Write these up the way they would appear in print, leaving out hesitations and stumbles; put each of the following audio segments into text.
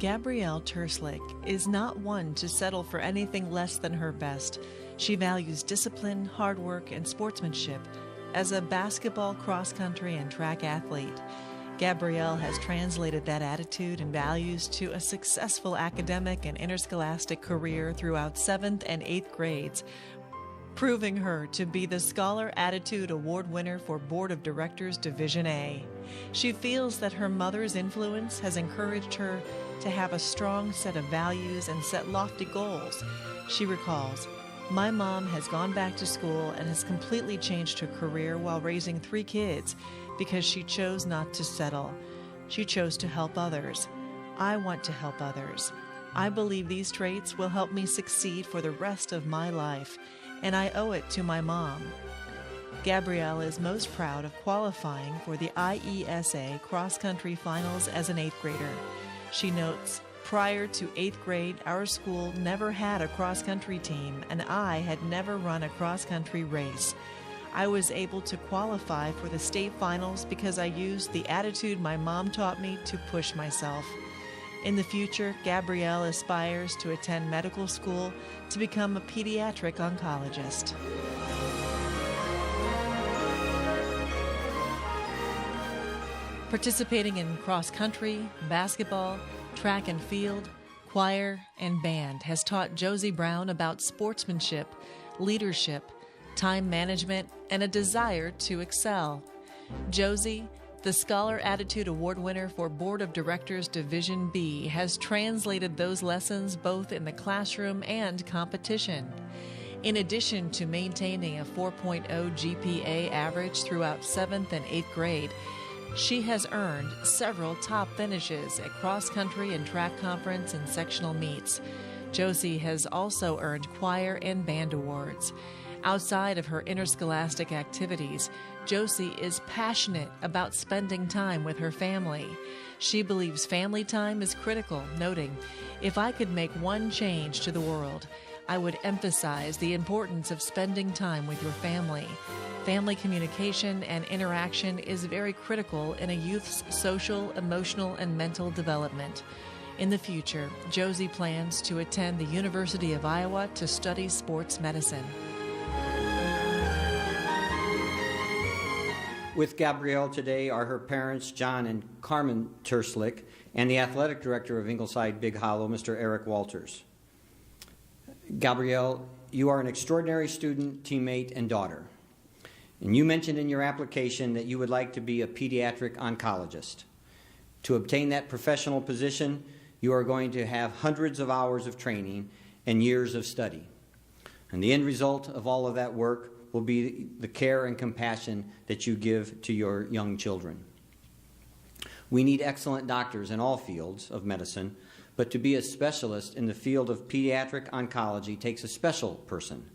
Gabrielle Terslick is not one to settle for anything less than her best. She values discipline, hard work, and sportsmanship. As a basketball, cross-country, and track athlete, Gabrielle has translated that attitude and values to a successful academic and interscholastic career throughout 7th and 8th grades, proving her to be the Scholar Attitude Award winner for Board of Directors Division A. She feels that her mother's influence has encouraged her to have a strong set of values and set lofty goals. She recalls, "My mom has gone back to school and has completely changed her career while raising 3 kids because she chose not to settle. She chose to help others. I want to help others. I believe these traits will help me succeed for the rest of my life, and I owe it to my mom." Gabrielle is most proud of qualifying for the IESA cross-country finals as an 8th grader. She notes, "Prior to 8th grade, our school never had a cross-country team, and I had never run a cross-country race. I was able to qualify for the state finals because I used the attitude my mom taught me to push myself." In the future, Gabrielle aspires to attend medical school to become a pediatric oncologist. Participating in cross-country, basketball, track and field, choir, and band has taught Josie Brown about sportsmanship, leadership, time management, and a desire to excel. Josie, the Scholar Attitude Award winner for Board of Directors Division B, has translated those lessons both in the classroom and competition. In addition to maintaining a 4.0 GPA average throughout 7th and 8th grade, she has earned several top finishes at cross-country and track conference and sectional meets. Josie has also earned choir and band awards. Outside of her interscholastic activities, Josie is passionate about spending time with her family. She believes family time is critical, noting, "If I could make one change to the world, I would emphasize the importance of spending time with your family. Family communication and interaction is very critical in a youth's social, emotional, and mental development." In the future, Josie plans to attend the University of Iowa to study sports medicine. With Gabrielle today are her parents, John and Carmen Terslick, and the athletic director of Ingleside Big Hollow, Mr. Eric Walters. Gabrielle, you are an extraordinary student, teammate, and daughter. And you mentioned in your application that you would like to be a pediatric oncologist. To obtain that professional position, you are going to have hundreds of hours of training and years of study. And the end result of all of that work will be the care and compassion that you give to your young children. We need excellent doctors in all fields of medicine, but to be a specialist in the field of pediatric oncology takes a special person,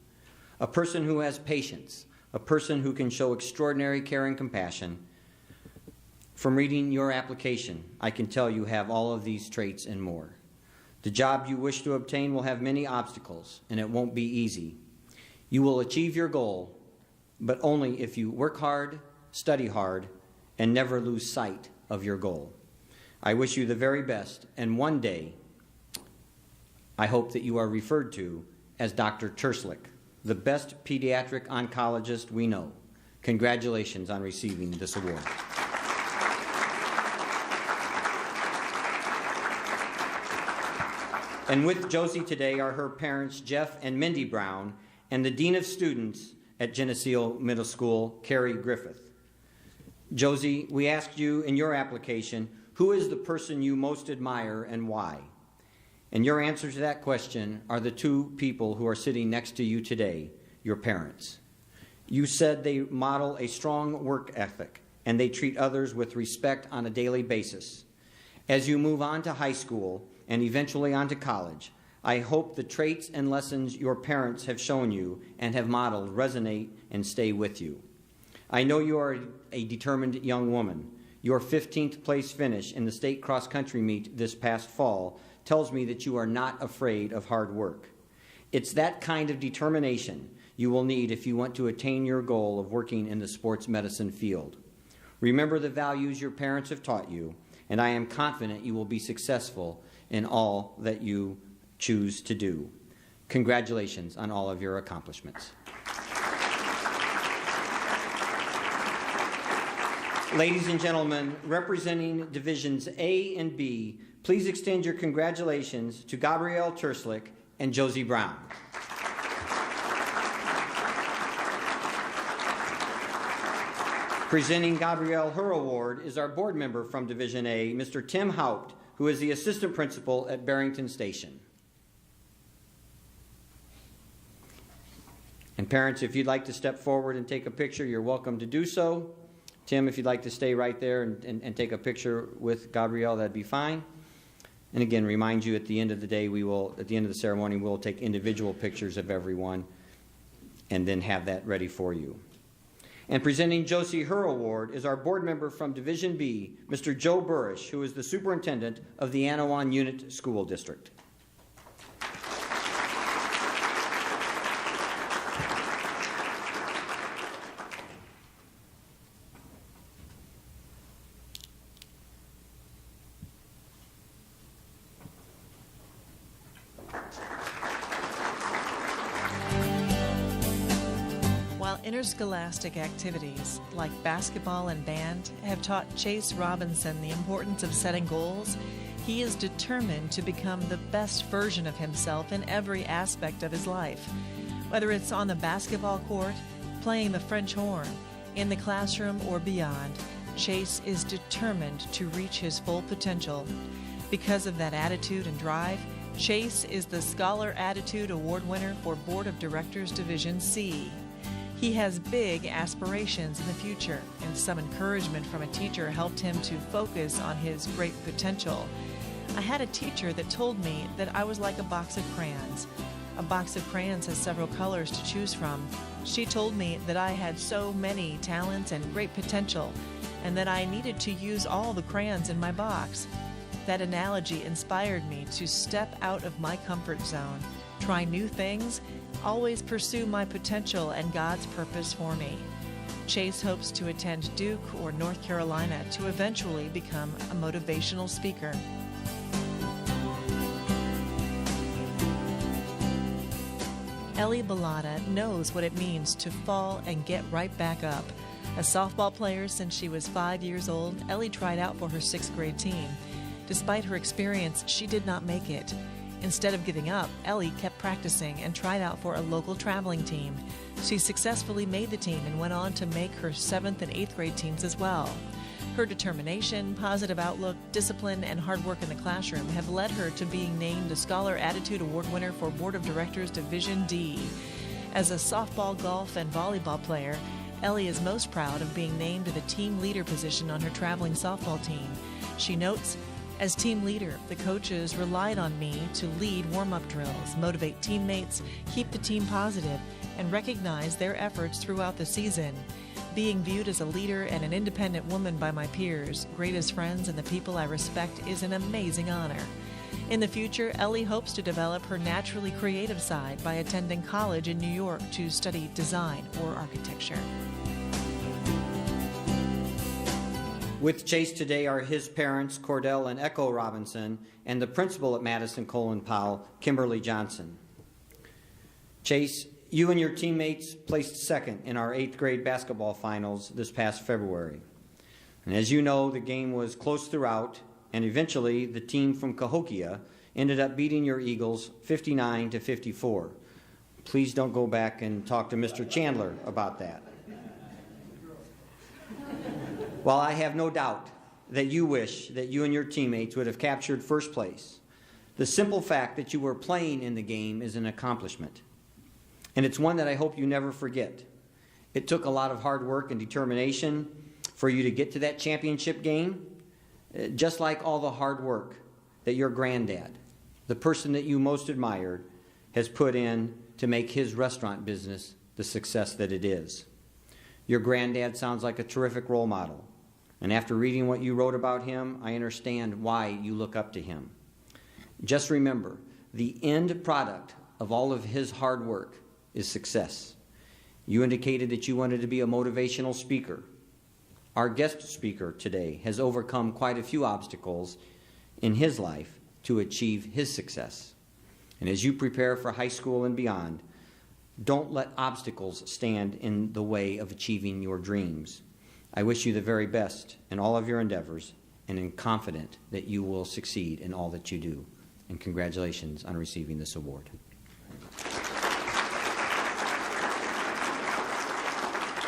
a person who has patience, a person who can show extraordinary care and compassion. From reading your application, I can tell you have all of these traits and more. The job you wish to obtain will have many obstacles, and it won't be easy. You will achieve your goal, but only if you work hard, study hard, and never lose sight of your goal. I wish you the very best, and one day, I hope that you are referred to as Dr. Terslick, the best pediatric oncologist we know. Congratulations on receiving this award. And with Josie today are her parents, Jeff and Mindy Brown, and the Dean of Students at Geneseo Middle School, Carrie Griffith. Josie, we asked you in your application, who is the person you most admire and why? And your answer to that question are the 2 people who are sitting next to you today, your parents. You said they model a strong work ethic and they treat others with respect on a daily basis. As you move on to high school and eventually on to college, I hope the traits and lessons your parents have shown you and have modeled resonate and stay with you. I know you are a determined young woman. Your 15th place finish in the state cross-country meet this past fall tells me that you are not afraid of hard work. It's that kind of determination you will need if you want to attain your goal of working in the sports medicine field. Remember the values your parents have taught you and I am confident you will be successful in all that you choose to do. Congratulations on all of your accomplishments. Ladies and gentlemen, representing Divisions A and B, please extend your congratulations to Gabrielle Terslick and Josie Brown. Presenting Gabrielle her award is our board member from Division A, Mr. Tim Haupt, who is the assistant principal at Barrington Station. And parents, if you'd like to step forward and take a picture, you're welcome to do so. Tim, if you'd like to stay right there and take a picture with Gabrielle, that'd be fine. And again, remind you at the end of the day, at the end of the ceremony, we'll take individual pictures of everyone and then have that ready for you. And presenting Josie her award is our board member from Division B, Mr. Joe Burrish, who is the superintendent of the Anawan Unit School District. Interscholastic activities like basketball and band have taught Chase Robinson the importance of setting goals. He is determined to become the best version of himself in every aspect of his life. Whether it's on the basketball court, playing the French horn, in the classroom, or beyond, Chase is determined to reach his full potential. Because of that attitude and drive, Chase is the Scholar Attitude Award winner for Board of Directors Division C. He has big aspirations in the future, and some encouragement from a teacher helped him to focus on his great potential. I had a teacher that told me that I was like a box of crayons. A box of crayons has several colors to choose from. She told me that I had so many talents and great potential, and that I needed to use all the crayons in my box. That analogy inspired me to step out of my comfort zone, try new things, always pursue my potential and God's purpose for me. Chase hopes to attend Duke or North Carolina to eventually become a motivational speaker. Ellie Bellata knows what it means to fall and get right back up. A softball player since she was 5 years old, Ellie tried out for her 6th grade team. Despite her experience, she did not make it. Instead of giving up, Ellie kept practicing and tried out for a local traveling team. She successfully made the team and went on to make her 7th and 8th grade teams as well. Her determination, positive outlook, discipline, and hard work in the classroom have led her to being named the Scholar Attitude Award winner for Board of Directors Division D. As a softball, golf, and volleyball player, Ellie is most proud of being named to the team leader position on her traveling softball team. She notes, "As team leader, the coaches relied on me to lead warm-up drills, motivate teammates, keep the team positive, and recognize their efforts throughout the season. Being viewed as a leader and an independent woman by my peers, greatest friends, and the people I respect is an amazing honor." In the future, Ellie hopes to develop her naturally creative side by attending college in New York to study design or architecture. With Chase today are his parents, Cordell and Echo Robinson, and the principal at Madison Colin Powell, Kimberly Johnson. Chase, you and your teammates placed second in our 8th grade basketball finals this past February. And as you know, the game was close throughout, and eventually the team from Cahokia ended up beating your Eagles 59-54. Please don't go back and talk to Mr. Chandler about that. While I have no doubt that you wish that you and your teammates would have captured first place, the simple fact that you were playing in the game is an accomplishment. And it's one that I hope you never forget. It took a lot of hard work and determination for you to get to that championship game, just like all the hard work that your granddad, the person that you most admired, has put in to make his restaurant business the success that it is. Your granddad sounds like a terrific role model. And after reading what you wrote about him, I understand why you look up to him. Just remember, the end product of all of his hard work is success. You indicated that you wanted to be a motivational speaker. Our guest speaker today has overcome quite a few obstacles in his life to achieve his success. And as you prepare for high school and beyond, don't let obstacles stand in the way of achieving your dreams. I wish you the very best in all of your endeavors, and am confident that you will succeed in all that you do. And congratulations on receiving this award.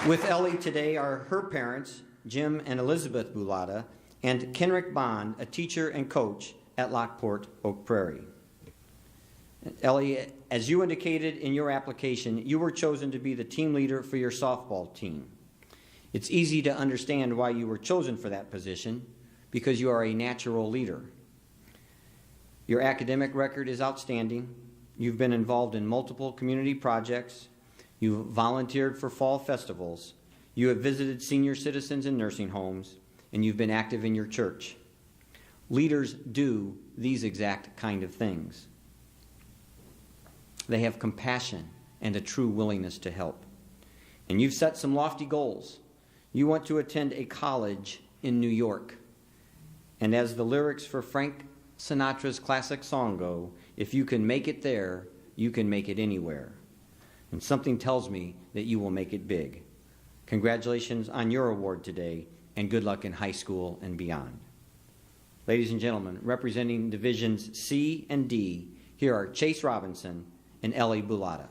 With Ellie today are her parents, Jim and Elizabeth Bulata, and Kenrick Bond, a teacher and coach at Lockport Oak Prairie. Ellie, as you indicated in your application, you were chosen to be the team leader for your softball team. It's easy to understand why you were chosen for that position, because you are a natural leader. Your academic record is outstanding. You've been involved in multiple community projects. You've volunteered for fall festivals. You have visited senior citizens in nursing homes, and you've been active in your church. Leaders do these exact kind of things. They have compassion and a true willingness to help. And you've set some lofty goals. You want to attend a college in New York. And as the lyrics for Frank Sinatra's classic song go, if you can make it there, you can make it anywhere. And something tells me that you will make it big. Congratulations on your award today, and good luck in high school and beyond. Ladies and gentlemen, representing Divisions C and D, here are Chase Robinson and Ellie Bulata.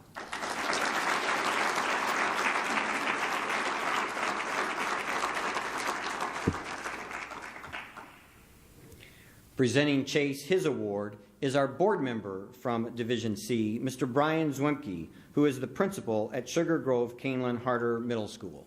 Presenting Chase his award is our board member from Division C, Mr. Brian Zwemke, who is the principal at Sugar Grove Canelan Harder Middle School.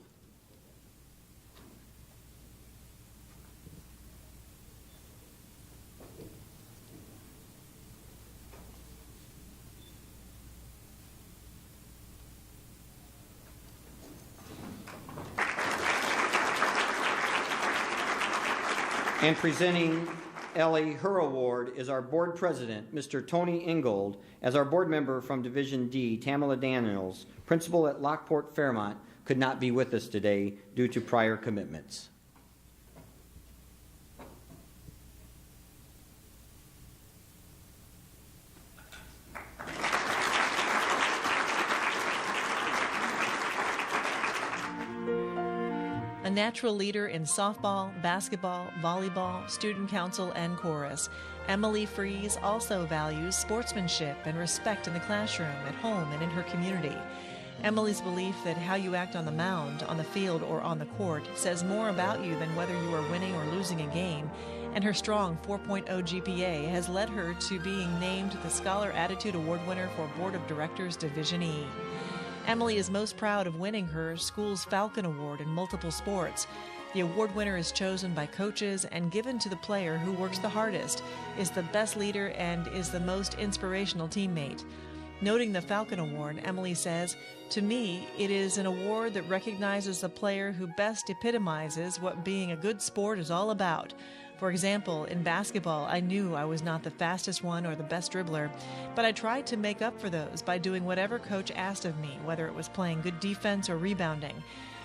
And presenting Ellie her award is our board president, Mr. Tony Ingold, as our board member from Division D, Tamala Daniels, principal at Lockport Fairmont, could not be with us today due to prior commitments. A natural leader in softball, basketball, volleyball, student council, and chorus, Emily Fries also values sportsmanship and respect in the classroom, at home, and in her community. Emily's belief that how you act on the mound, on the field, or on the court says more about you than whether you are winning or losing a game, and her strong 4.0 GPA has led her to being named the Scholar Attitude Award winner for Board of Directors Division E. Emily is most proud of winning her school's Falcon Award in multiple sports. The award winner is chosen by coaches and given to the player who works the hardest, is the best leader, and is the most inspirational teammate. Noting the Falcon Award, Emily says, "To me, it is an award that recognizes the player who best epitomizes what being a good sport is all about. For example, in basketball, I knew I was not the fastest one or the best dribbler, but I tried to make up for those by doing whatever coach asked of me, whether it was playing good defense or rebounding.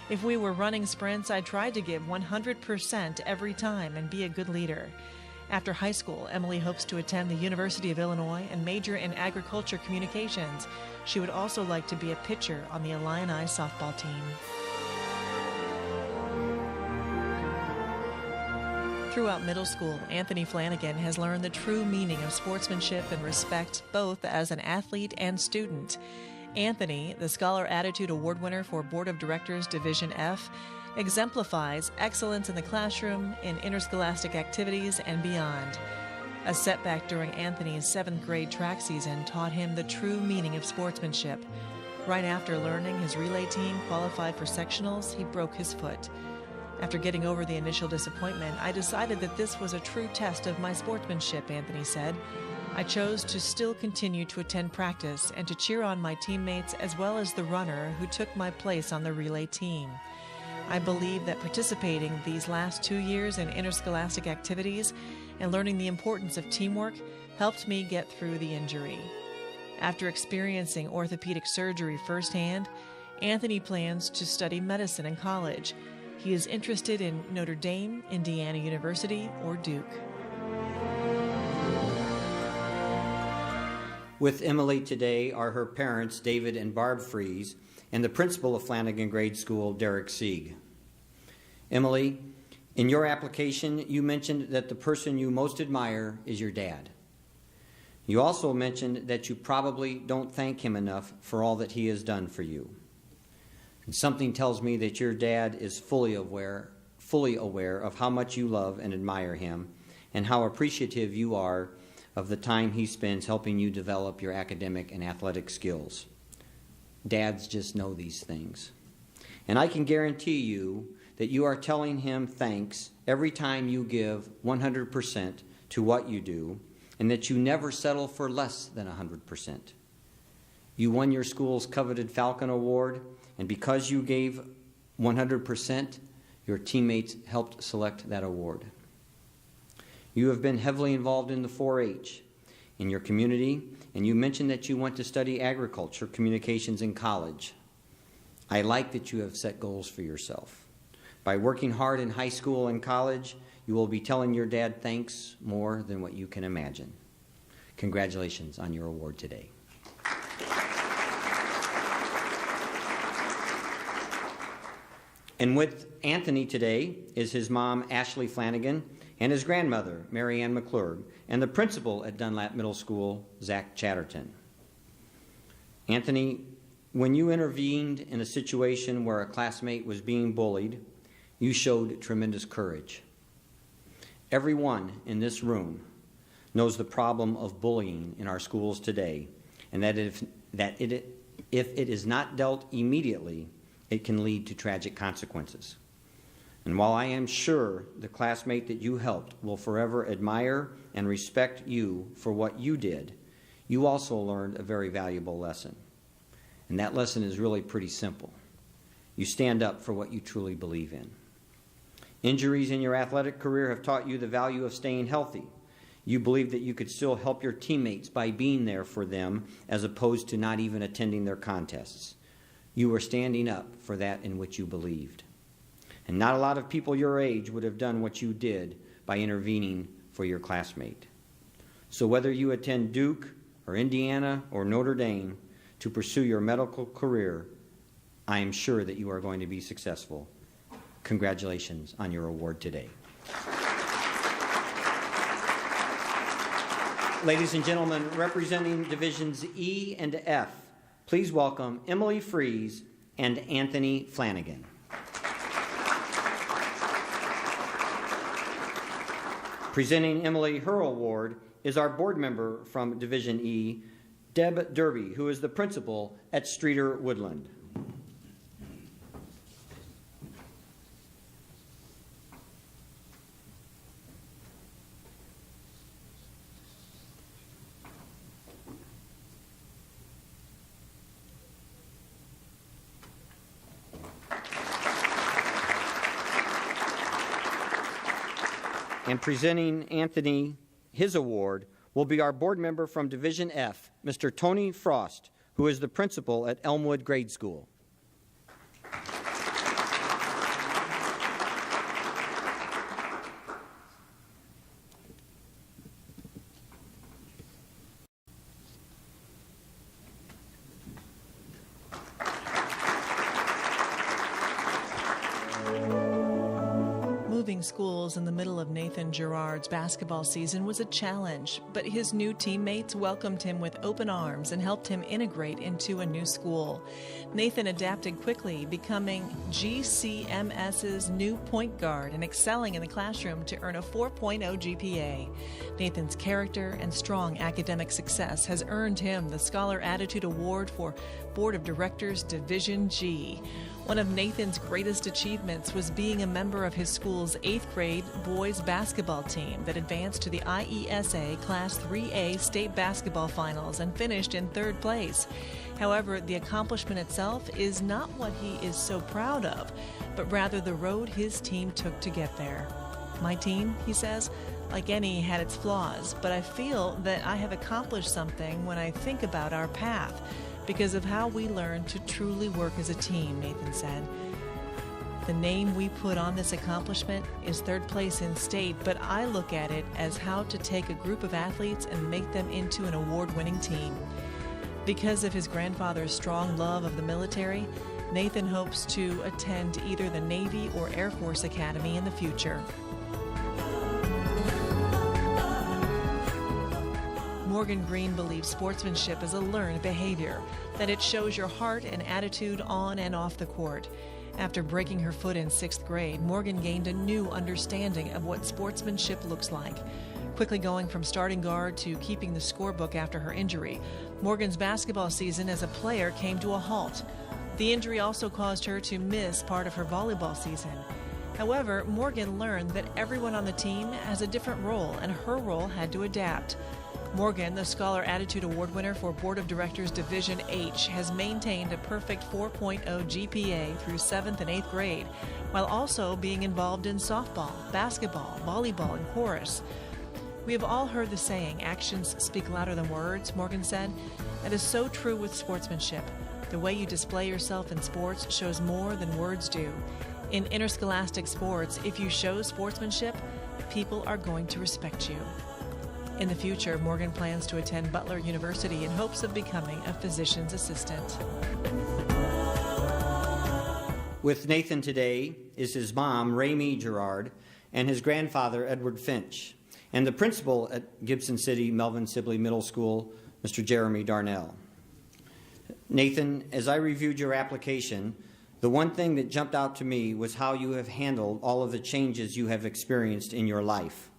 If we were running sprints, I tried to give 100% every time and be a good leader." After high school, Emily hopes to attend the University of Illinois and major in agriculture communications. She would also like to be a pitcher on the Illini softball team. Throughout middle school, Anthony Flanagan has learned the true meaning of sportsmanship and respect, both as an athlete and student. Anthony, the Scholar Attitude Award winner for Board of Directors Division F, exemplifies excellence in the classroom, in interscholastic activities, and beyond. A setback during Anthony's 7th grade track season taught him the true meaning of sportsmanship. Right after learning his relay team qualified for sectionals, he broke his foot. After getting over the initial disappointment, I decided that this was a true test of my sportsmanship, Anthony said. I chose to still continue to attend practice and to cheer on my teammates as well as the runner who took my place on the relay team. I believe that participating these last 2 years in interscholastic activities and learning the importance of teamwork helped me get through the injury. After experiencing orthopedic surgery firsthand, Anthony plans to study medicine in college. He is interested in Notre Dame, Indiana University, or Duke. With Emily today are her parents, David and Barb Fries, and the principal of Flanagan Grade School, Derek Sieg. Emily, in your application, you mentioned that the person you most admire is your dad. You also mentioned that you probably don't thank him enough for all that he has done for you. And something tells me that your dad is fully aware of how much you love and admire him and how appreciative you are of the time he spends helping you develop your academic and athletic skills. Dads just know these things. And I can guarantee you that you are telling him thanks every time you give 100% to what you do, and that you never settle for less than 100%. You won your school's coveted Falcon Award, and because you gave 100%, your teammates helped select that award. You have been heavily involved in the 4-H in your community, and you mentioned that you went to study agriculture communications in college. I like that you have set goals for yourself. By working hard in high school and college, you will be telling your dad thanks more than what you can imagine. Congratulations on your award today. And with Anthony today is his mom, Ashley Flanagan, and his grandmother, Mary Ann McClurg, and the principal at Dunlap Middle School, Zach Chatterton. Anthony, when you intervened in a situation where a classmate was being bullied, you showed tremendous courage. Everyone in this room knows the problem of bullying in our schools today, and that if it is not dealt immediately, it can lead to tragic consequences. And while I am sure the classmate that you helped will forever admire and respect you for what you did, you also learned a very valuable lesson. And that lesson is really pretty simple. You stand up for what you truly believe in. Injuries in your athletic career have taught you the value of staying healthy. You believe that you could still help your teammates by being there for them as opposed to not even attending their contests. You were standing up for that in which you believed. And not a lot of people your age would have done what you did by intervening for your classmate. So whether you attend Duke or Indiana or Notre Dame to pursue your medical career, I am sure that you are going to be successful. Congratulations on your award today. Ladies and gentlemen, representing Divisions E and F, please welcome Emily Fries and Anthony Flanagan. Presenting Emily her award is our board member from Division E, Deb Derby, who is the principal at Streeter Woodland. And presenting Anthony his award will be our board member from Division F, Mr. Tony Frost, who is the principal at Elmwood Grade School. Moving schools in the middle of Nathan Gerard's basketball season was a challenge, but his new teammates welcomed him with open arms and helped him integrate into a new school. Nathan adapted quickly, becoming GCMS's new point guard and excelling in the classroom to earn a 4.0 GPA. Nathan's character and strong academic success has earned him the Scholar Attitude Award for Board of Directors Division G. One of Nathan's greatest achievements was being a member of his school's 8th grade boys basketball team that advanced to the IESA Class 3A state basketball finals and finished in 3rd place. However, the accomplishment itself is not what he is so proud of, but rather the road his team took to get there. My team, he says, like any, had its flaws, but I feel that I have accomplished something when I think about our path, because of how we learned to truly work as a team, Nathan said. The name we put on this accomplishment is third place in state, but I look at it as how to take a group of athletes and make them into an award-winning team. Because of his grandfather's strong love of the military, Nathan hopes to attend either the Navy or Air Force Academy in the future. Morgan Green believes sportsmanship is a learned behavior, that it shows your heart and attitude on and off the court. After breaking her foot in 6th grade, Morgan gained a new understanding of what sportsmanship looks like. Quickly going from starting guard to keeping the scorebook after her injury, Morgan's basketball season as a player came to a halt. The injury also caused her to miss part of her volleyball season. However, Morgan learned that everyone on the team has a different role, and her role had to adapt. Morgan, the Scholar Attitude Award winner for Board of Directors Division H, has maintained a perfect 4.0 GPA through 7th and 8th grade, while also being involved in softball, basketball, volleyball, and chorus. We have all heard the saying, actions speak louder than words, Morgan said. That is so true with sportsmanship. The way you display yourself in sports shows more than words do. In interscholastic sports, if you show sportsmanship, people are going to respect you. In the future, Morgan plans to attend Butler University in hopes of becoming a physician's assistant. With Nathan today is his mom, Ramey Gerard, and his grandfather, Edward Finch, and the principal at Gibson City Melvin Sibley Middle School, Mr. Jeremy Darnell. Nathan, as I reviewed your application, the one thing that jumped out to me was how you have handled all of the changes you have experienced in your life.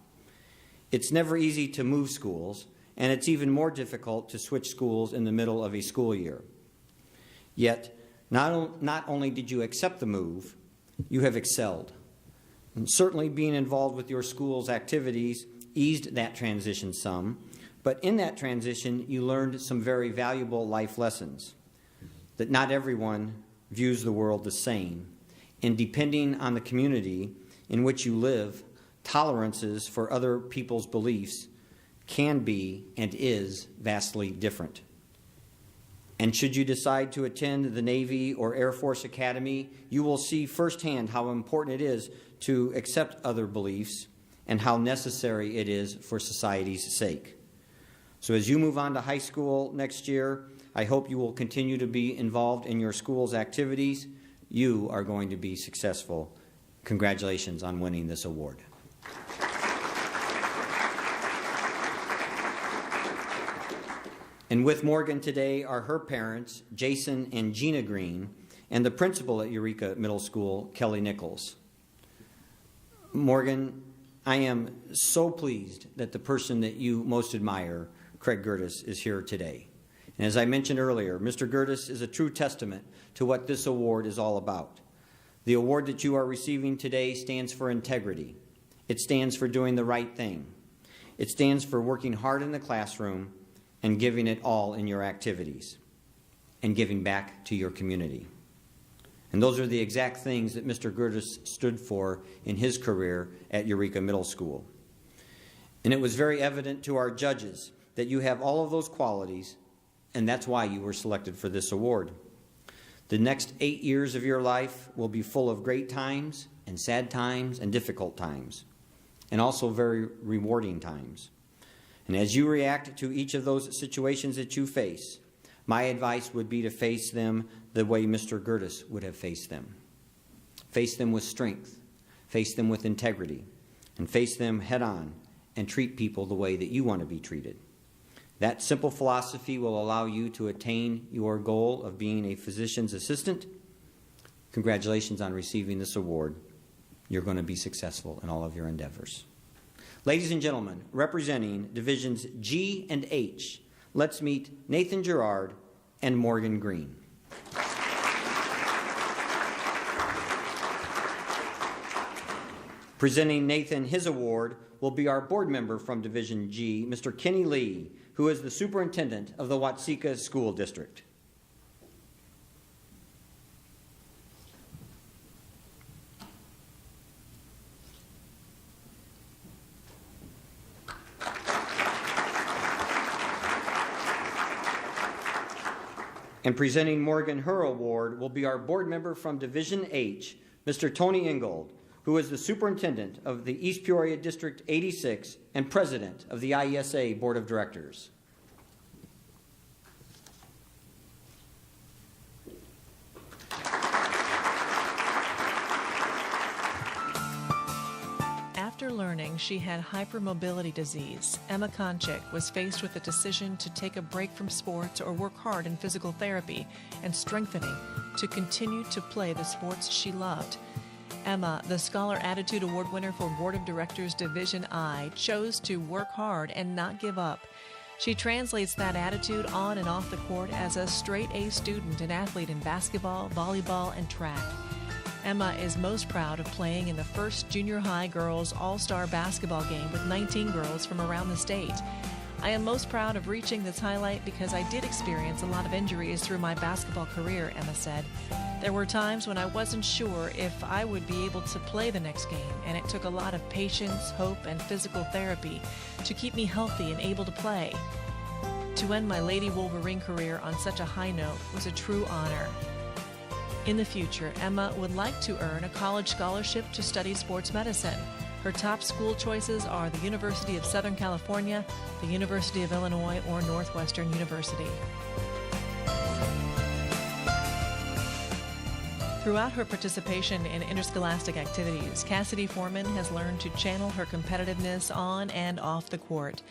It's never easy to move schools, and it's even more difficult to switch schools in the middle of a school year. Yet, not only did you accept the move, you have excelled. And certainly being involved with your school's activities eased that transition some, but in that transition, you learned some very valuable life lessons. That not everyone views the world the same, and depending on the community in which you live, tolerances for other people's beliefs can be and is vastly different. And should you decide to attend the Navy or Air Force Academy, you will see firsthand how important it is to accept other beliefs and how necessary it is for society's sake. So as you move on to high school next year, I hope you will continue to be involved in your school's activities. You are going to be successful. Congratulations on winning this award. And with Morgan today are her parents, Jason and Gina Green, and the principal at Eureka Middle School, Kelly Nichols. Morgan, I am so pleased that the person that you most admire, Craig Gertis, is here today. And as I mentioned earlier, Mr. Gertis is a true testament to what this award is all about. The award that you are receiving today stands for integrity. It stands for doing the right thing. It stands for working hard in the classroom and giving it all in your activities and giving back to your community. And those are the exact things that Mr. Gertis stood for in his career at Eureka Middle School. And it was very evident to our judges that you have all of those qualities, and that's why you were selected for this award. The next 8 years of your life will be full of great times and sad times and difficult times, and also very rewarding times. And as you react to each of those situations that you face, my advice would be to face them the way Mr. Gertis would have faced them. Face them with strength, face them with integrity, and face them head on and treat people the way that you want to be treated. That simple philosophy will allow you to attain your goal of being a physician's assistant. Congratulations on receiving this award. You're going to be successful in all of your endeavors. Ladies and gentlemen, representing Divisions G and H, let's meet Nathan Gerard and Morgan Green. Presenting Nathan his award will be our board member from Division G, Mr. Kenny Lee, who is the superintendent of the Watseka School District. And presenting Morgan her award will be our board member from Division H, Mr. Tony Ingold, who is the Superintendent of the East Peoria District 86 and President of the IESA Board of Directors. After learning she had hypermobility disease, Emma Konchik was faced with the decision to take a break from sports or work hard in physical therapy and strengthening to continue to play the sports she loved. Emma, the Scholar Attitude Award winner for Board of Directors Division I, chose to work hard and not give up. She translates that attitude on and off the court as a straight A student and athlete in basketball, volleyball, and track. Emma is most proud of playing in the first junior high girls all-star basketball game with 19 girls from around the state. I am most proud of reaching this highlight because I did experience a lot of injuries through my basketball career, Emma said. There were times when I wasn't sure if I would be able to play the next game, and it took a lot of patience, hope, and physical therapy to keep me healthy and able to play. To end my Lady Wolverine career on such a high note was a true honor. In the future, Emma would like to earn a college scholarship to study sports medicine. Her top school choices are the University of Southern California, the University of Illinois, or Northwestern University. Throughout her participation in interscholastic activities, Cassidy Foreman has learned to channel her competitiveness on and off the court.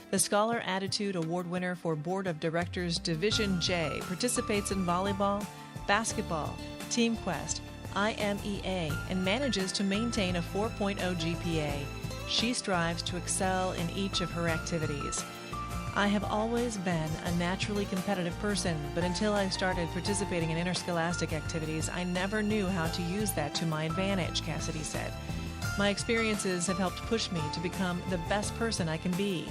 The Scholar Attitude Award winner for Board of Directors Division J participates in volleyball, basketball, Team Quest, IMEA, and manages to maintain a 4.0 GPA. She strives to excel in each of her activities. I have always been a naturally competitive person, but until I started participating in interscholastic activities, I never knew how to use that to my advantage, Cassidy said. My experiences have helped push me to become the best person I can be,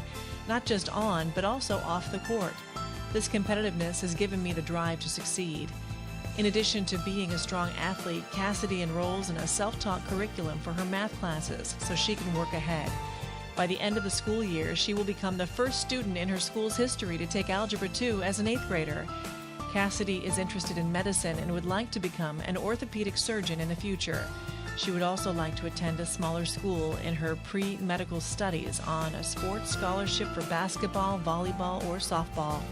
not just on, but also off the court. This competitiveness has given me the drive to succeed. In addition to being a strong athlete, Cassidy enrolls in a self-taught curriculum for her math classes so she can work ahead. By the end of the school year, she will become the first student in her school's history to take Algebra 2 as an 8th grader. Cassidy is interested in medicine and would like to become an orthopedic surgeon in the future. She would also like to attend a smaller school in her pre-medical studies on a sports scholarship for basketball, volleyball, or softball.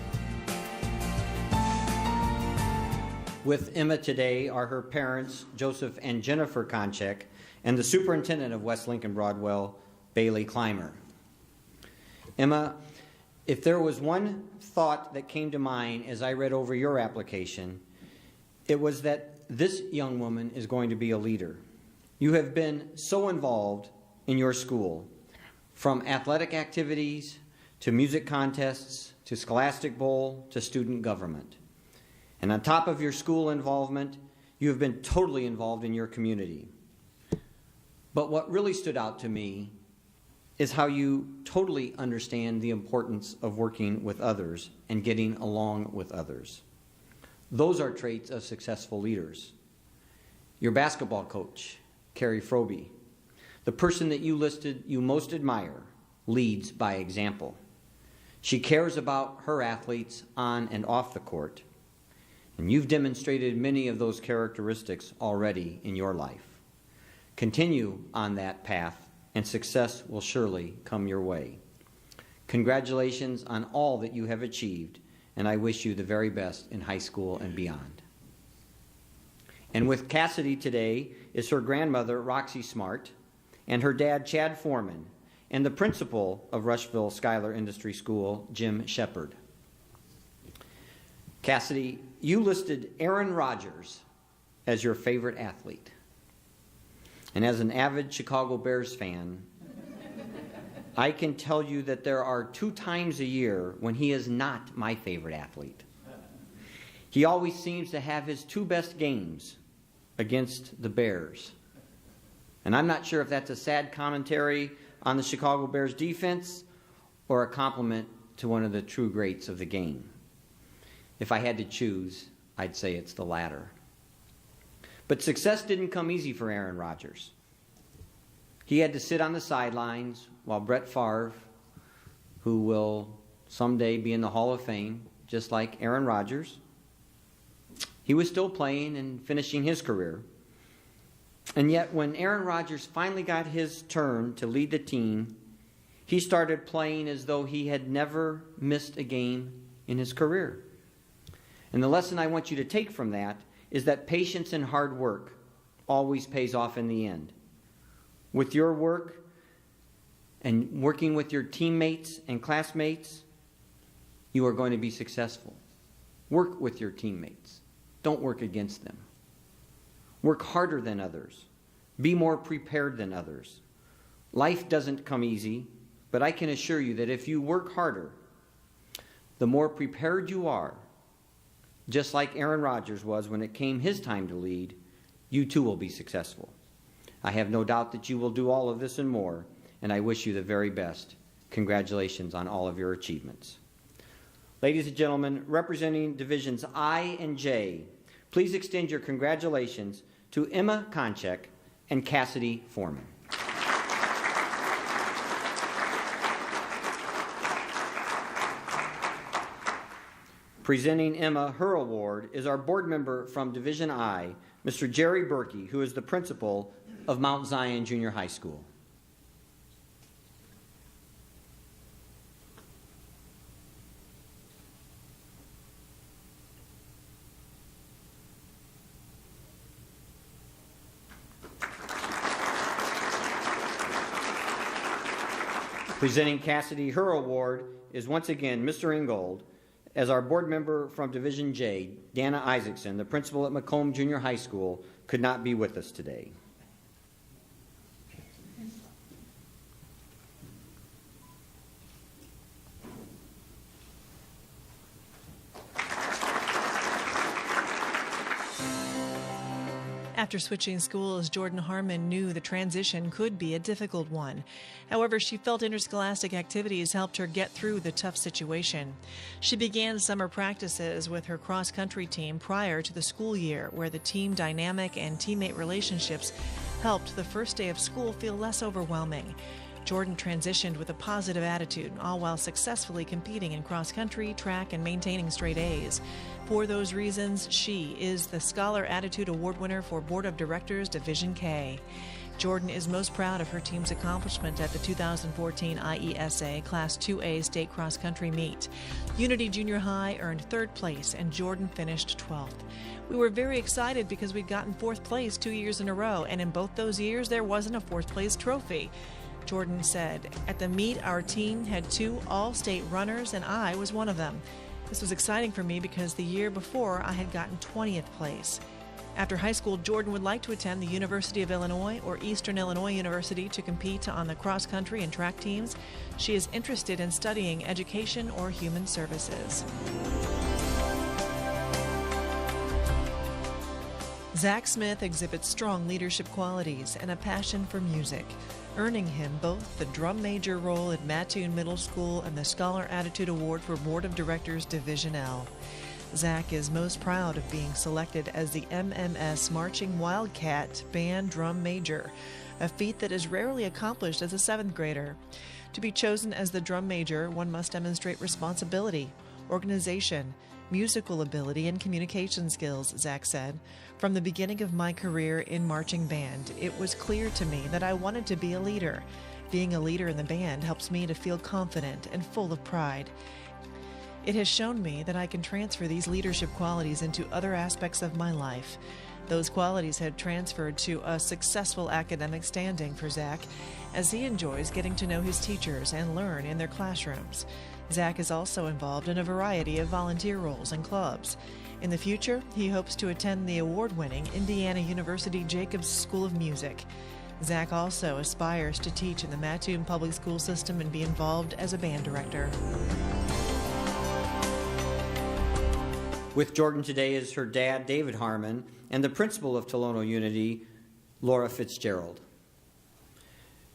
With Emma today are her parents, Joseph and Jennifer Konchik, and the superintendent of West Lincoln Broadwell, Bailey Clymer. Emma, if there was one thought that came to mind as I read over your application, it was that this young woman is going to be a leader. You have been so involved in your school, from athletic activities to music contests to Scholastic Bowl to student government. And on top of your school involvement, you have been totally involved in your community. But what really stood out to me is how you totally understand the importance of working with others and getting along with others. Those are traits of successful leaders. Your basketball coach, Carrie Frobe, the person that you listed you most admire, leads by example. She cares about her athletes on and off the court. And you've demonstrated many of those characteristics already in your life. Continue on that path, and success will surely come your way. Congratulations on all that you have achieved, and I wish you the very best in high school and beyond. And with Cassidy today is her grandmother, Roxy Smart, and her dad, Chad Foreman, and the principal of Rushville Schuyler Industry School, Jim Shepard. Cassidy, you listed Aaron Rodgers as your favorite athlete. And as an avid Chicago Bears fan, I can tell you that there are 2 times a year when he is not my favorite athlete. He always seems to have his 2 best games against the Bears. And I'm not sure if that's a sad commentary on the Chicago Bears defense or a compliment to one of the true greats of the game. If I had to choose, I'd say it's the latter. But success didn't come easy for Aaron Rodgers. He had to sit on the sidelines while Brett Favre, who will someday be in the Hall of Fame, just like Aaron Rodgers, he was still playing and finishing his career. And yet, when Aaron Rodgers finally got his turn to lead the team, he started playing as though he had never missed a game in his career. And the lesson I want you to take from that is that patience and hard work always pays off in the end. With your work and working with your teammates and classmates, you are going to be successful. Work with your teammates. Don't work against them. Work harder than others. Be more prepared than others. Life doesn't come easy, but I can assure you that if you work harder, the more prepared you are, just like Aaron Rodgers was when it came his time to lead, you too will be successful. I have no doubt that you will do all of this and more, and I wish you the very best. Congratulations on all of your achievements. Ladies and gentlemen, representing Divisions I and J, please extend your congratulations to Emma Konchek and Cassidy Foreman. Presenting Emma her award is our board member from Division I, Mr. Jerry Berkey, who is the principal of Mount Zion Junior High School. Presenting Cassidy her award is once again Mr. Ingold, as our board member from Division J, Dana Isaacson, the principal at Macomb Junior High School, could not be with us today. After switching schools, Jordan Harmon knew the transition could be a difficult one. However, she felt interscholastic activities helped her get through the tough situation. She began summer practices with her cross-country team prior to the school year, where the team dynamic and teammate relationships helped the first day of school feel less overwhelming. Jordan transitioned with a positive attitude, all while successfully competing in cross-country, track, and maintaining straight A's. For those reasons, she is the Scholar Attitude Award winner for Board of Directors Division K. Jordan is most proud of her team's accomplishment at the 2014 IESA Class 2A State Cross Country Meet. Unity Junior High earned third place, and Jordan finished 12th. We were very excited because we'd gotten fourth place 2 years in a row, and in both those years there wasn't a fourth place trophy. Jordan said, "At the meet, our team had 2 all-state runners, and I was one of them. This was exciting for me because the year before I had gotten 20th place." After high school, Jordan would like to attend the University of Illinois or Eastern Illinois University to compete on the cross-country and track teams. She is interested in studying education or human services. Zach Smith exhibits strong leadership qualities and a passion for music, earning him both the drum major role at Mattoon Middle School and the Scholar Attitude Award for Board of Directors Division L. Zach is most proud of being selected as the MMS Marching Wildcat Band Drum Major, a feat that is rarely accomplished as a 7th grader. To be chosen as the drum major, one must demonstrate responsibility, organization, musical ability, and communication skills, Zach said. "From the beginning of my career in marching band, it was clear to me that I wanted to be a leader. Being a leader in the band helps me to feel confident and full of pride. It has shown me that I can transfer these leadership qualities into other aspects of my life." Those qualities have transferred to a successful academic standing for Zach, as he enjoys getting to know his teachers and learn in their classrooms. Zach is also involved in a variety of volunteer roles and clubs. In the future, he hopes to attend the award-winning Indiana University Jacobs School of Music. Zach also aspires to teach in the Mattoon Public School System and be involved as a band director. With Jordan today is her dad, David Harmon, and the principal of Tolono Unity, Laura Fitzgerald.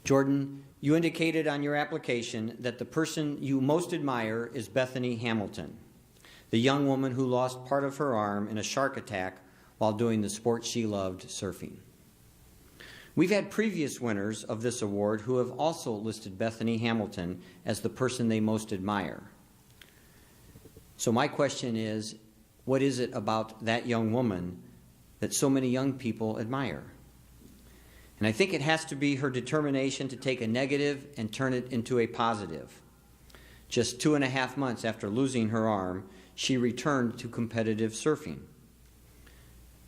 Jordan, you indicated on your application that the person you most admire is Bethany Hamilton, the young woman who lost part of her arm in a shark attack while doing the sport she loved, surfing. We've had previous winners of this award who have also listed Bethany Hamilton as the person they most admire. So my question is, what is it about that young woman that so many young people admire? And I think it has to be her determination to take a negative and turn it into a positive. Just 2.5 months after losing her arm, she returned to competitive surfing.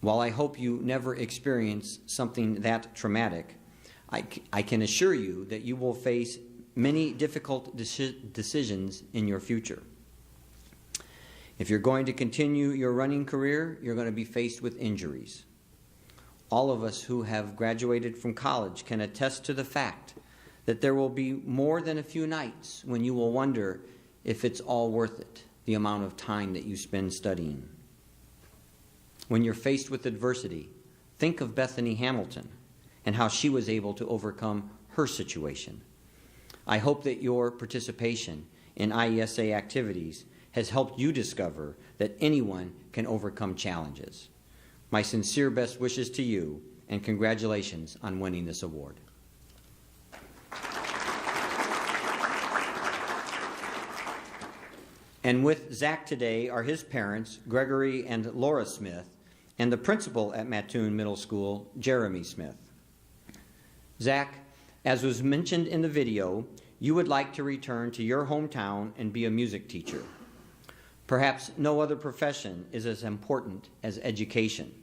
While I hope you never experience something that traumatic, I can assure you that you will face many difficult decisions in your future. If you're going to continue your running career, you're going to be faced with injuries. All of us who have graduated from college can attest to the fact that there will be more than a few nights when you will wonder if it's all worth it, the amount of time that you spend studying. When you're faced with adversity, think of Bethany Hamilton and how she was able to overcome her situation. I hope that your participation in IESA activities has helped you discover that anyone can overcome challenges. My sincere best wishes to you, and congratulations on winning this award. And with Zach today are his parents, Gregory and Laura Smith, and the principal at Mattoon Middle School, Jeremy Smith. Zach, as was mentioned in the video, you would like to return to your hometown and be a music teacher. Perhaps no other profession is as important as education.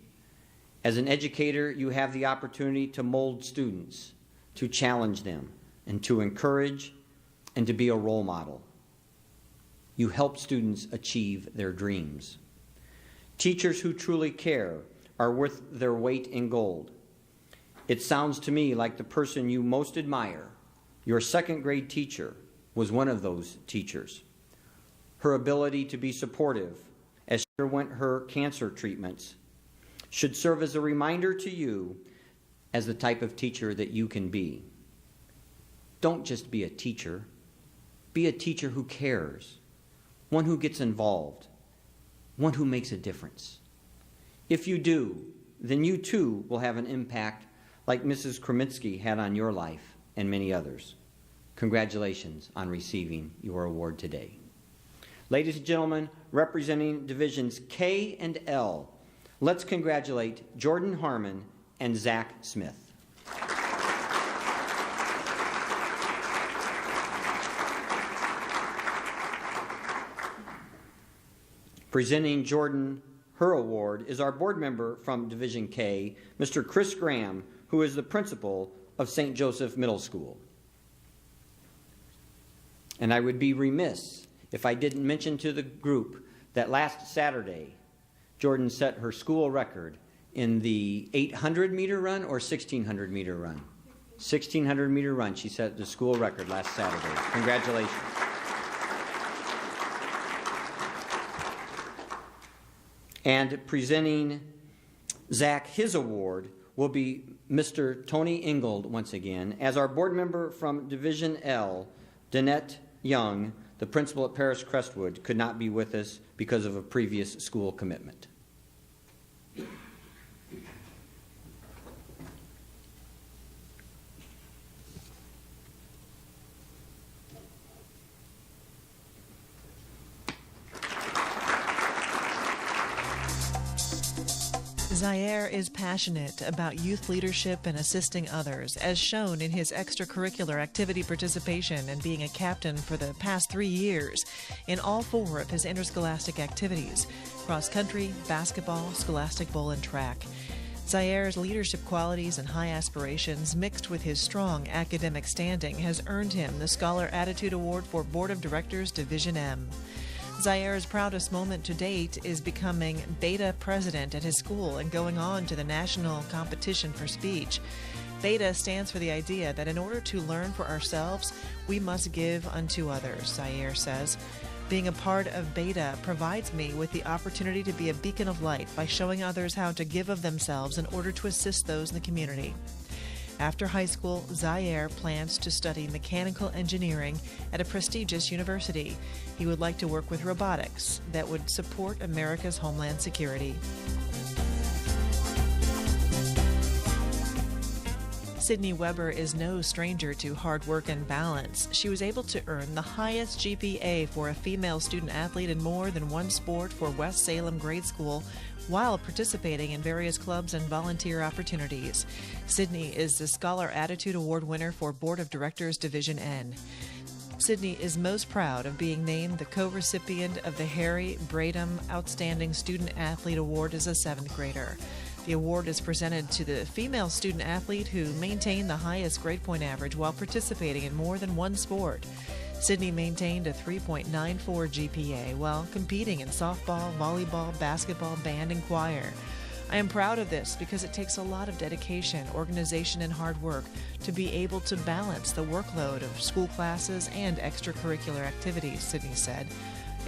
As an educator, you have the opportunity to mold students, to challenge them, and to encourage, and to be a role model. You help students achieve their dreams. Teachers who truly care are worth their weight in gold. It sounds to me like the person you most admire, your second grade teacher, was one of those teachers. Her ability to be supportive as she underwent her cancer treatments should serve as a reminder to you as the type of teacher that you can be. Don't just be a teacher. Be a teacher who cares, one who gets involved, one who makes a difference. If you do, then you too will have an impact like Mrs. Kremitsky had on your life and many others. Congratulations on receiving your award today. Ladies and gentlemen, representing divisions K and L, let's congratulate Jordan Harmon and Zach Smith. Presenting Jordan her award is our board member from Division K, Mr. Chris Graham, who is the principal of St. Joseph Middle School. And I would be remiss if I didn't mention to the group that last Saturday, Jordan set her school record in the 800-meter run or 1,600-meter run? 1,600-meter run. She set the school record last Saturday. Congratulations. And presenting Zach his award will be Mr. Tony Ingold once again, as our board member from Division L, Danette Young, the principal at Paris Crestwood, could not be with us because of a previous school commitment. Zaire is passionate about youth leadership and assisting others, as shown in his extracurricular activity participation and being a captain for the past 3 years in all 4 of his interscholastic activities: cross-country, basketball, scholastic bowl, and track. Zaire's leadership qualities and high aspirations, mixed with his strong academic standing, has earned him the Scholar Attitude Award for Board of Directors Division M. Zaire's proudest moment to date is becoming Beta president at his school and going on to the national competition for speech. Beta stands for the idea that in order to learn for ourselves, we must give unto others, Zaire says. Being a part of Beta provides me with the opportunity to be a beacon of light by showing others how to give of themselves in order to assist those in the community. After high school, Zaire plans to study mechanical engineering at a prestigious university. He would like to work with robotics that would support America's homeland security. Sydney Weber is no stranger to hard work and balance. She was able to earn the highest GPA for a female student athlete in more than one sport for West Salem Grade School while participating in various clubs and volunteer opportunities. Sydney is the Scholar Attitude Award winner for Board of Directors Division N. Sydney is most proud of being named the co-recipient of the Harry Bradham Outstanding Student Athlete Award as a 7th grader. The award is presented to the female student athlete who maintained the highest grade point average while participating in more than one sport. Sydney maintained a 3.94 GPA while competing in softball, volleyball, basketball, band, and choir. I am proud of this because it takes a lot of dedication, organization, and hard work to be able to balance the workload of school classes and extracurricular activities, Sydney said.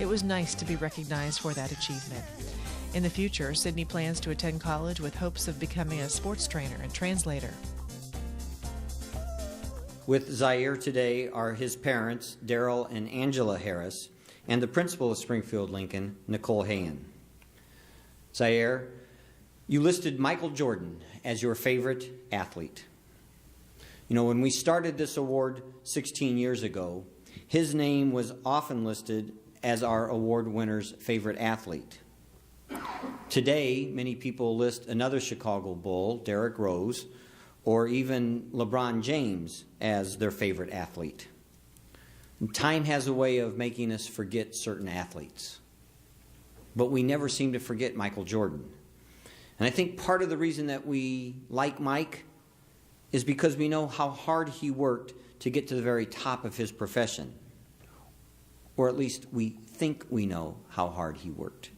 It was nice to be recognized for that achievement. In the future, Sydney plans to attend college with hopes of becoming a sports trainer and translator. With Zaire today are his parents, Daryl and Angela Harris, and the principal of Springfield Lincoln, Nicole Hayen. Zaire, you listed Michael Jordan as your favorite athlete. You know, when we started this award 16 years ago, his name was often listed as our award winner's favorite athlete. Today, many people list another Chicago Bull, Derrick Rose, or even LeBron James as their favorite athlete. And time has a way of making us forget certain athletes. But we never seem to forget Michael Jordan. And I think part of the reason that we like Mike is because we know how hard he worked to get to the very top of his profession. Or at least we think we know how hard he worked.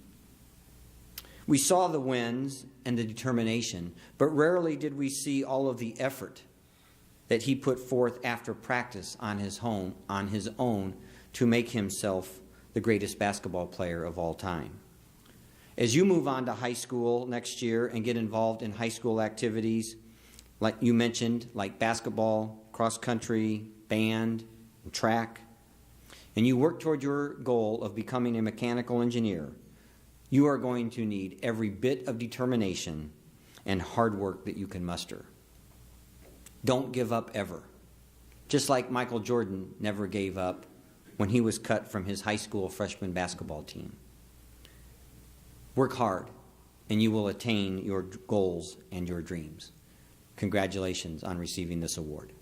We saw the wins and the determination, but rarely did we see all of the effort that he put forth after practice on his own to make himself the greatest basketball player of all time. As you move on to high school next year and get involved in high school activities, like you mentioned, like basketball, cross country, band, and track, and you work toward your goal of becoming a mechanical engineer, you are going to need every bit of determination and hard work that you can muster. Don't give up ever. Just like Michael Jordan never gave up when he was cut from his high school freshman basketball team. Work hard, and you will attain your goals and your dreams. Congratulations on receiving this award.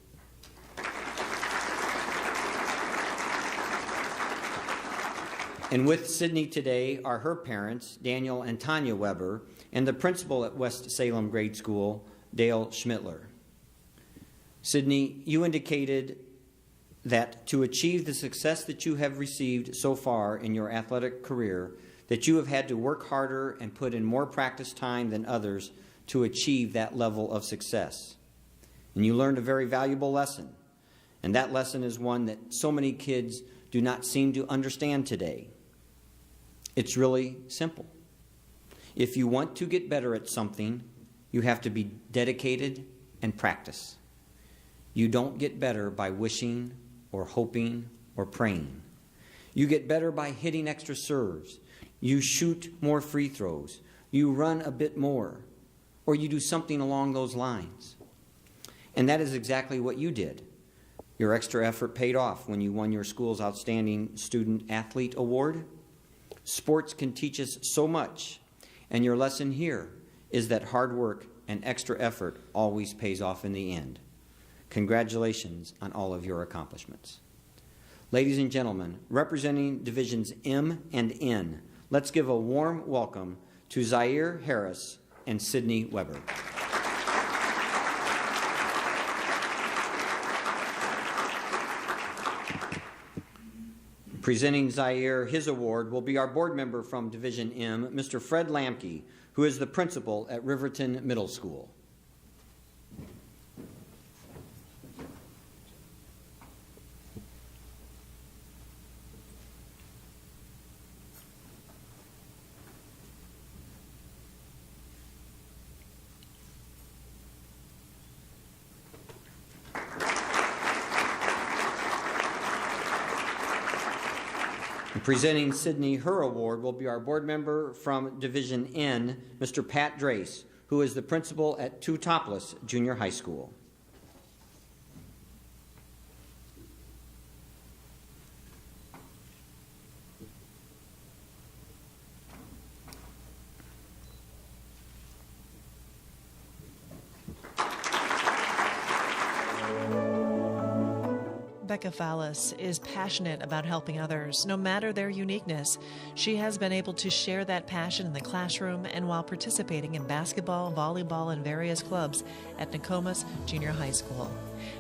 And with Sydney today are her parents, Daniel and Tanya Weber, and the principal at West Salem Grade School, Dale Schmittler. Sydney, you indicated that to achieve the success that you have received so far in your athletic career, that you have had to work harder and put in more practice time than others to achieve that level of success. And you learned a very valuable lesson. And that lesson is one that so many kids do not seem to understand today. It's really simple. If you want to get better at something, you have to be dedicated and practice. You don't get better by wishing or hoping or praying. You get better by hitting extra serves. You shoot more free throws. You run a bit more. Or you do something along those lines. And that is exactly what you did. Your extra effort paid off when you won your school's Outstanding Student Athlete Award. Sports can teach us so much, and your lesson here is that hard work and extra effort always pays off in the end. Congratulations on all of your accomplishments. Ladies and gentlemen, representing Divisions M and N, let's give a warm welcome to Zaire Harris and Sydney Weber. Presenting Zaire his award will be our board member from Division M, Mr. Fred Lamke, who is the principal at Riverton Middle School. Presenting Sydney her award will be our board member from Division N, Mr. Pat Drace, who is the principal at Two Topless Junior High School. Becca Fallis is passionate about helping others, no matter their uniqueness. She has been able to share that passion in the classroom and while participating in basketball, volleyball, and various clubs at Nokomis Junior High School.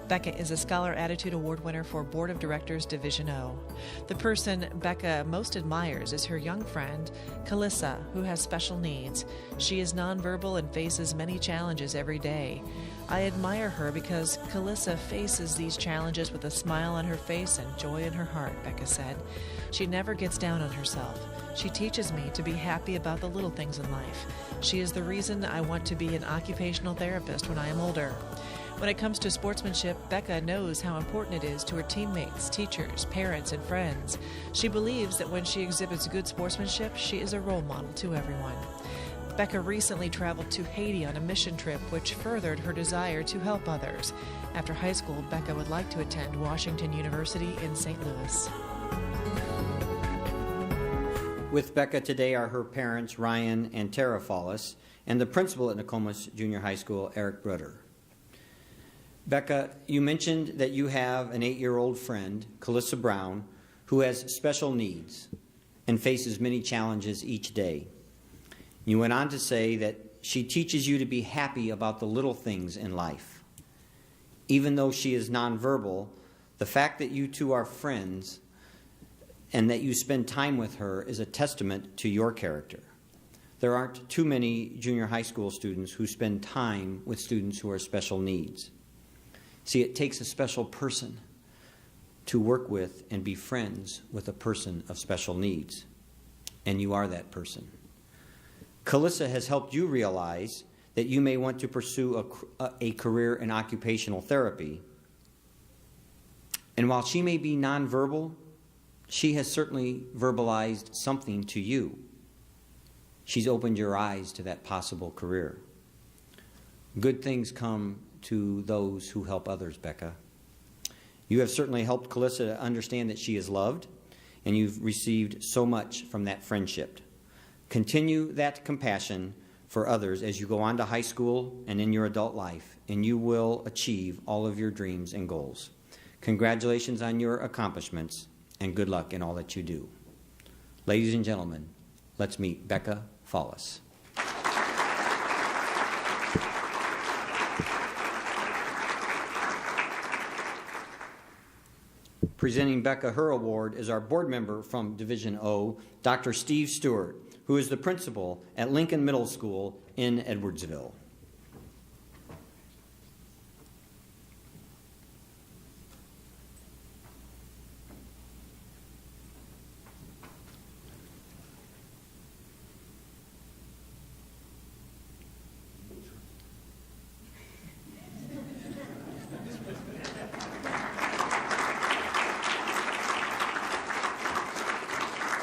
Becca is a Scholar Attitude Award winner for Board of Directors Division O. The person Becca most admires is her young friend, Kalissa, who has special needs. She is nonverbal and faces many challenges every day. I admire her because Kalissa faces these challenges with a smile on her face and joy in her heart, Becca said. She never gets down on herself. She teaches me to be happy about the little things in life. She is the reason I want to be an occupational therapist when I am older. When it comes to sportsmanship, Becca knows how important it is to her teammates, teachers, parents, and friends. She believes that when she exhibits good sportsmanship, she is a role model to everyone. Becca recently traveled to Haiti on a mission trip, which furthered her desire to help others. After high school, Becca would like to attend Washington University in St. Louis. With Becca today are her parents, Ryan and Tara Fallis, and the principal at Nokomis Junior High School, Eric Brutter. Becca, you mentioned that you have an 8-year-old friend, Kalissa Brown, who has special needs and faces many challenges each day. You went on to say that she teaches you to be happy about the little things in life. Even though she is nonverbal, the fact that you two are friends and that you spend time with her is a testament to your character. There aren't too many junior high school students who spend time with students who are special needs. See, it takes a special person to work with and be friends with a person of special needs, and you are that person. Kalissa has helped you realize that you may want to pursue a career in occupational therapy. And while she may be nonverbal, she has certainly verbalized something to you. She's opened your eyes to that possible career. Good things come to those who help others, Becca. You have certainly helped Kalissa to understand that she is loved, and you've received so much from that friendship. Continue that compassion for others as you go on to high school and in your adult life, and you will achieve all of your dreams and goals. Congratulations on your accomplishments, and good luck in all that you do. Ladies and gentlemen, let's meet Becca Fallis. Presenting Becca her award is our board member from Division O, Dr. Steve Stewart, who is the principal at Lincoln Middle School in Edwardsville.